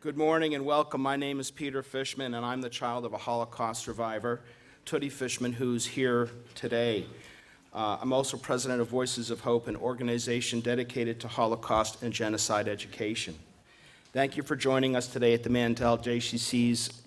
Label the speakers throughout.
Speaker 1: Good morning and welcome. My name is Peter Fishman, and I'm the child of a Holocaust survivor, Judy Fishman, who's here today. I'm also president of Voices of Hope, an organization dedicated to Holocaust and genocide education. Thank you for joining us today at the Mandel JCC's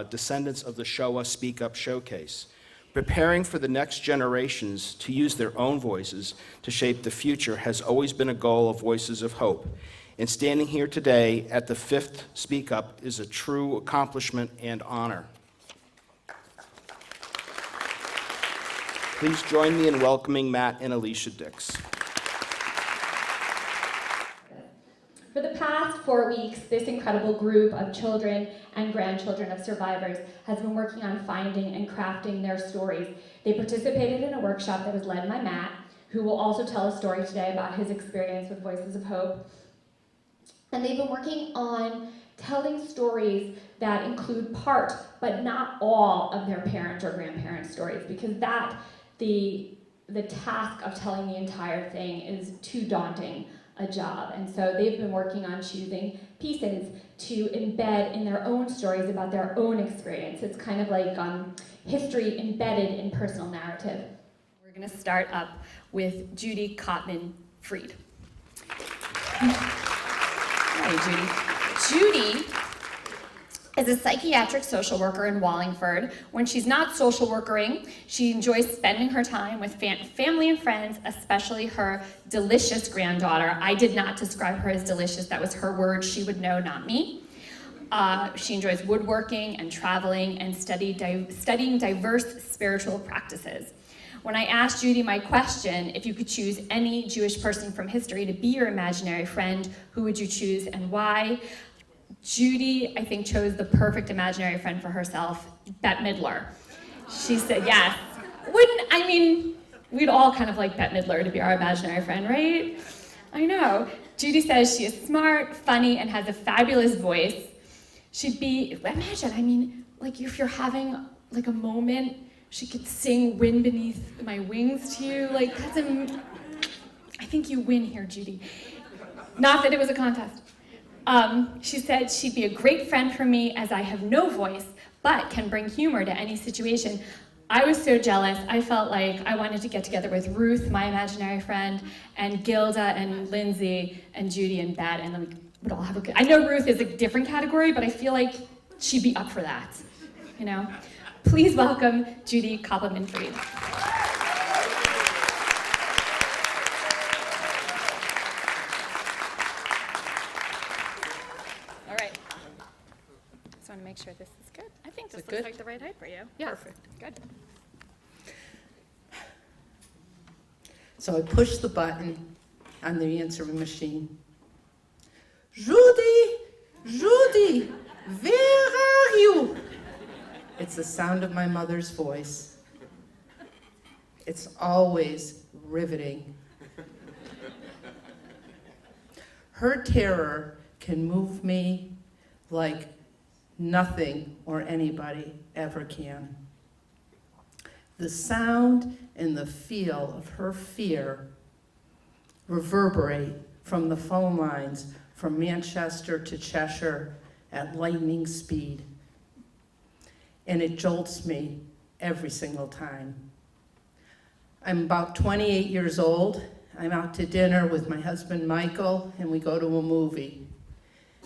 Speaker 1: Descendants of the Shoah Speak Up Showcase. Preparing for the next generations to use their own voices to shape the future has always been a goal of Voices of Hope. And standing here today at the 5th Speak Up is a true accomplishment and honor. Please join me in welcoming Matt and Alicia Dix.
Speaker 2: For the past 4 weeks, this incredible group of children and grandchildren of survivors has been working on finding and crafting their stories. They participated in a workshop that was led by Matt, who will also tell a story today about his experience with Voices of Hope. And they've been working on telling stories that include part, but not all, of their parent or grandparent stories, because the task of telling the entire thing is too daunting a job. And so they've been working on choosing pieces to embed in their own stories about their own experience. It's kind of like history embedded in personal narrative. We're going to start up with Judy Kopeman-Fried. Hi, Judy. Judy is a psychiatric social worker in Wallingford. When she's not social workering, she enjoys spending her time with family and friends, especially her delicious granddaughter. I did not describe her as delicious. That was her word. She would know, not me. She enjoys woodworking and traveling and studying diverse spiritual practices. When I asked Judy my question, if you could choose any Jewish person from history to be your imaginary friend, who would you choose and why? Judy, I think, chose the perfect imaginary friend for herself, Bette Midler. She said, yes. We'd all kind of like Bette Midler to be our imaginary friend, right? I know. Judy says she is smart, funny, and has a fabulous voice. She'd be, imagine, if you're having a moment, she could sing Wind Beneath My Wings to you. I think you win here, Judy. Not that it was a contest. She said she'd be a great friend for me as I have no voice, but can bring humor to any situation. I was so jealous. I felt like I wanted to get together with Ruth, my imaginary friend, and Gilda and Lindsay and Judy and Bette, and we would all have a good... I know Ruth is a different category, but I feel like she'd be up for that, you know? Please welcome Judy Kopeman-Fried. All right. Just want to make sure this is good. I think this looks like the right height for you. Yeah.
Speaker 3: Perfect.
Speaker 2: Good.
Speaker 3: So I push the button on the answering machine. Judy, Judy, where are you? It's the sound of my mother's voice. It's always riveting. Her terror can move me like nothing or anybody ever can. The sound and the feel of her fear reverberate from the phone lines from Manchester to Cheshire at lightning speed. And it jolts me every single time. I'm about 28 years old. I'm out to dinner with my husband, Michael, and we go to a movie.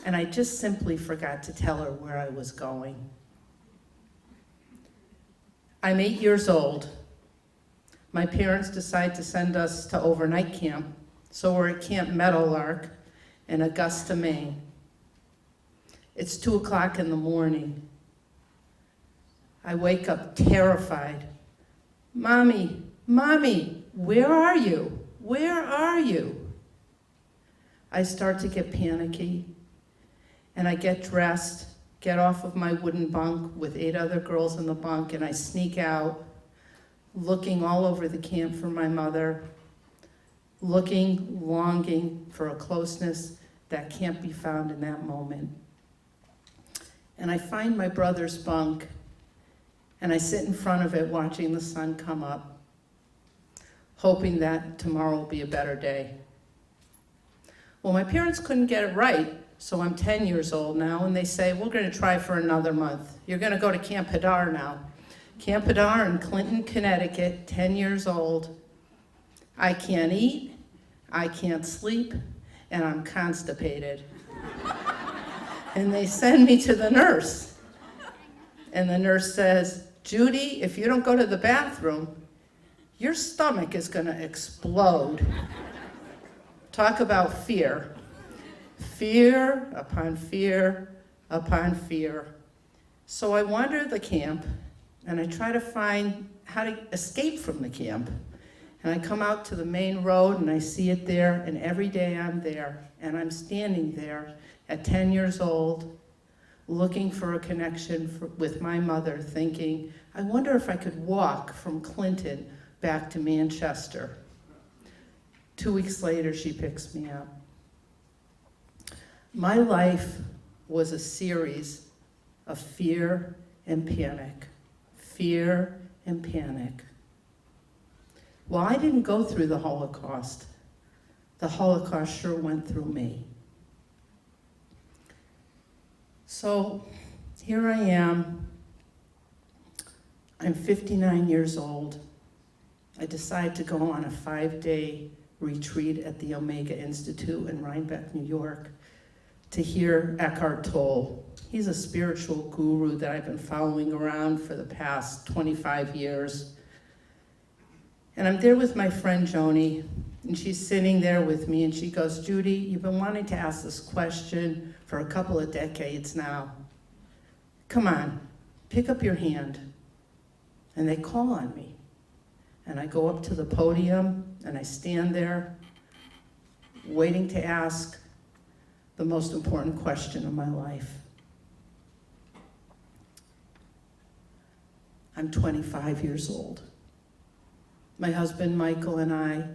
Speaker 3: And I just simply forgot to tell her where I was going. I'm 8 years old. My parents decide to send us to overnight camp, so we're at Camp Meadowlark in Augusta, Maine. It's 2 o'clock in the morning. I wake up terrified. Mommy, Mommy, where are you? Where are you? I start to get panicky, and I get dressed, get off of my wooden bunk with 8 other girls in the bunk, and I sneak out, looking all over the camp for my mother, longing for a closeness that can't be found in that moment. And I find my brother's bunk, and I sit in front of it watching the sun come up, hoping that tomorrow will be a better day. Well, my parents couldn't get it right So I'm 10 years old now, and they say, we're going to try for another month. You're going to go to Camp Hadar now. Camp Hadar in Clinton, Connecticut, 10 years old. I can't eat, I can't sleep, and I'm constipated. And they send me to the nurse. And the nurse says, Judy, if you don't go to the bathroom, your stomach is going to explode. Talk about fear. Fear upon fear upon fear. So I wander the camp, and I try to find how to escape from the camp. And I come out to the main road, and I see it there, and every day I'm there. And I'm standing there at 10 years old, looking for a connection with my mother, thinking, I wonder if I could walk from Clinton back to Manchester. 2 weeks later, she picks me up. My life was a series of fear and panic. Fear and panic. Well, I didn't go through the Holocaust. The Holocaust sure went through me. So here I am. I'm 59 years old. I decide to go on a 5-day retreat at the Omega Institute in Rhinebeck, New York, to hear Eckhart Tolle. He's a spiritual guru that I've been following around for the past 25 years. And I'm there with my friend Joni, and she's sitting there with me, and she goes, Judy, you've been wanting to ask this question for a couple of decades now. Come on, pick up your hand. And they call on me. And I go up to the podium, and I stand there, waiting to ask the most important question of my life. I'm 25 years old. My husband, Michael, and I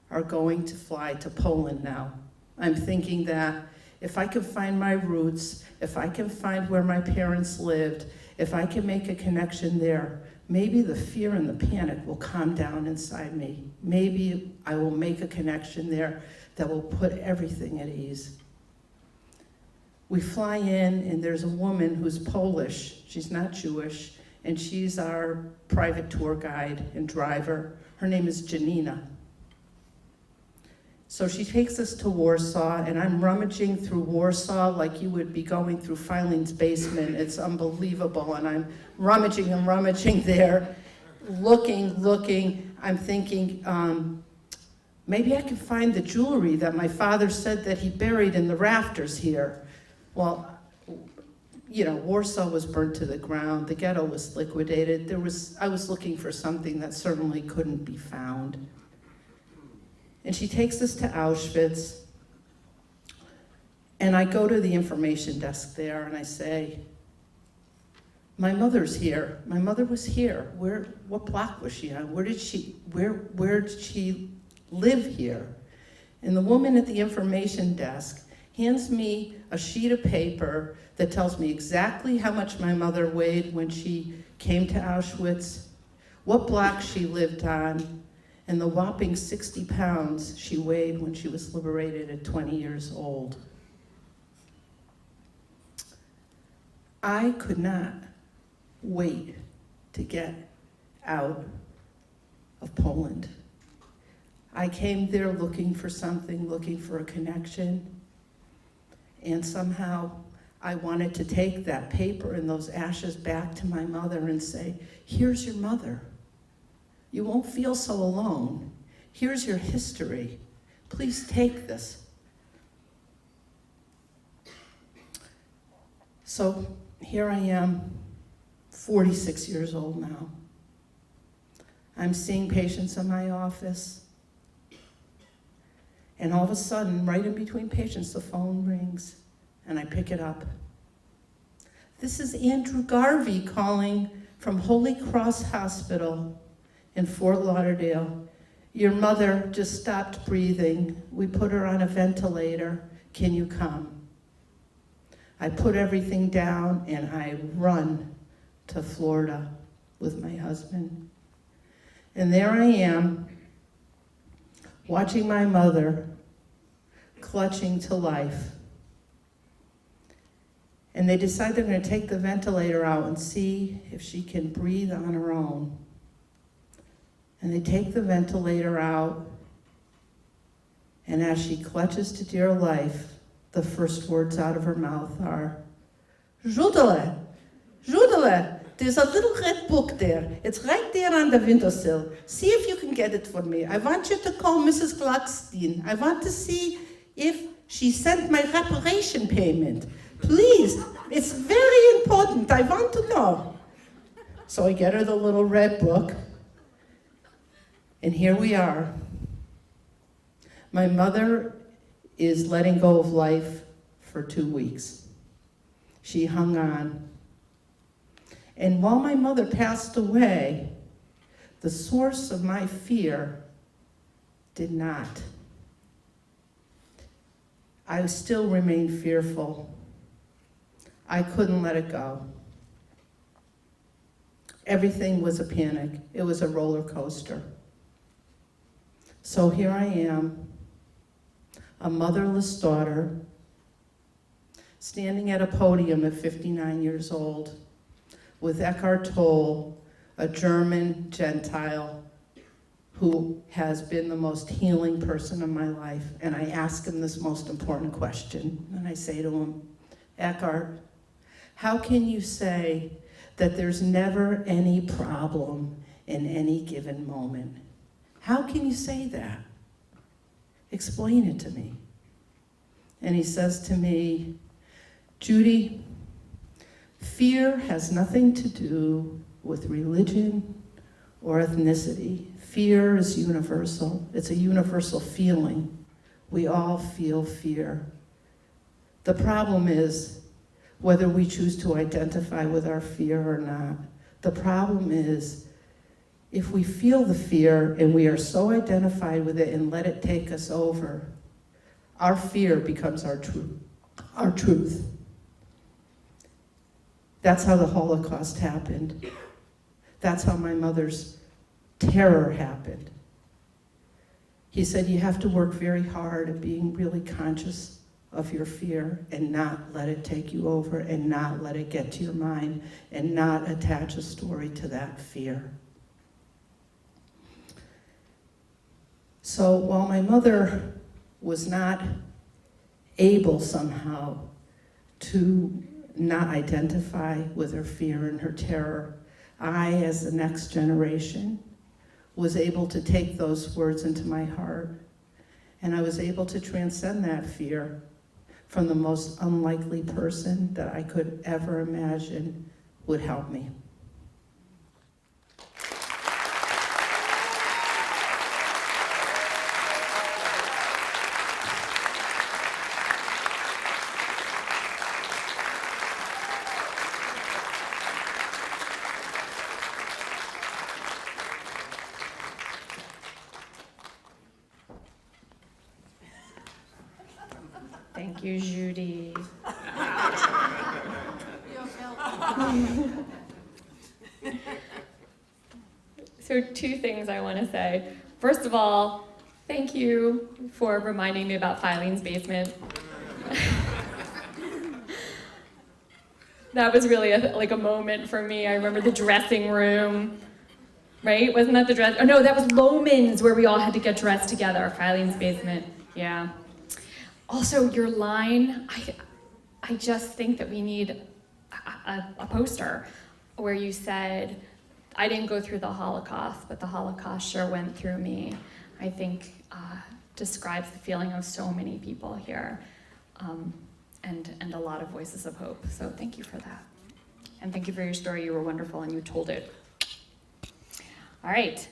Speaker 3: are going to fly to Poland now. I'm thinking that if I can find my roots, if I can find where my parents lived, if I can make a connection there, maybe the fear and the panic will calm down inside me. Maybe I will make a connection there that will put everything at ease. We fly in, and there's a woman who's Polish. She's not Jewish, and she's our private tour guide and driver. Her name is Janina. So she takes us to Warsaw, and I'm rummaging through Warsaw like you would be going through Filene's basement. It's unbelievable, and I'm rummaging and rummaging there, looking. I'm thinking, maybe I can find the jewelry that my father said that he buried in the rafters here. Well, you know, Warsaw was burnt to the ground. The ghetto was liquidated. I was looking for something that certainly couldn't be found. And she takes us to Auschwitz, and I go to the information desk there, and I say, my mother's here. My mother was here. What block was she on? Where did she live here? And the woman at the information desk hands me a sheet of paper that tells me exactly how much my mother weighed when she came to Auschwitz, what block she lived on, and the whopping 60 pounds she weighed when she was liberated at 20 years old. I could not wait to get out of Poland. I came there looking for something, looking for a connection, and somehow I wanted to take that paper and those ashes back to my mother and say, here's your mother. You won't feel so alone. Here's your history. Please take this. So here I am, 46 years old now. I'm seeing patients in my office. And all of a sudden, right in between patients, the phone rings, and I pick it up. This is Andrew Garvey calling from Holy Cross Hospital in Fort Lauderdale. Your mother just stopped breathing. We put her on a ventilator. Can you come? I put everything down, and I run to Florida with my husband. And there I am, watching my mother clutching to life. And they decide they're going to take the ventilator out and see if she can breathe on her own. And they take the ventilator out, and as she clutches to dear life, the first words out of her mouth are, Judy, Judy, there's a little red book there. It's right there on the windowsill. See if you can get it for me. I want you to call Mrs. Gluckstein. I want to see if she sent my reparation payment. Please, it's very important. I want to know. So I get her the little red book, and here we are. My mother is letting go of life for 2 weeks. She hung on. And while my mother passed away, the source of my fear did not. I still remain fearful. I couldn't let it go. Everything was a panic. It was a roller coaster. So here I am, a motherless daughter, standing at a podium at 59 years old with Eckhart Tolle, a German Gentile who has been the most healing person in my life. And I ask him this most important question. And I say to him, Eckhart, how can you say that there's never any problem in any given moment? How can you say that? Explain it to me. And he says to me, Judy, fear has nothing to do with religion or ethnicity. Fear is universal. It's a universal feeling. We all feel fear. The problem is whether we choose to identify with our fear or not. The problem is if we feel the fear and we are so identified with it and let it take us over, our fear becomes our truth. That's how the Holocaust happened. That's how my mother's terror happened. He said, you have to work very hard at being really conscious of your fear and not let it take you over and not let it get to your mind and not attach a story to that fear. So while my mother was not able somehow to not identify with her fear and her terror, I, as the next generation, was able to take those words into my heart, and I was able to transcend that fear from the most unlikely person that I could ever imagine would help me.
Speaker 2: Thank you, Judy. So 2 things I want to say. First of all, thank you for reminding me about Filene's basement. That was really a moment for me. I remember the dressing room, right? Wasn't that the dress? Oh no, that was Loman's where we all had to get dressed together. Filene's basement, yeah. Also, your line, I just think that we need a poster where you said, I didn't go through the Holocaust, but the Holocaust sure went through me. I think describes the feeling of so many people here, and a lot of voices of hope. So thank you for that. And thank you for your story. You were wonderful and you told it. All right.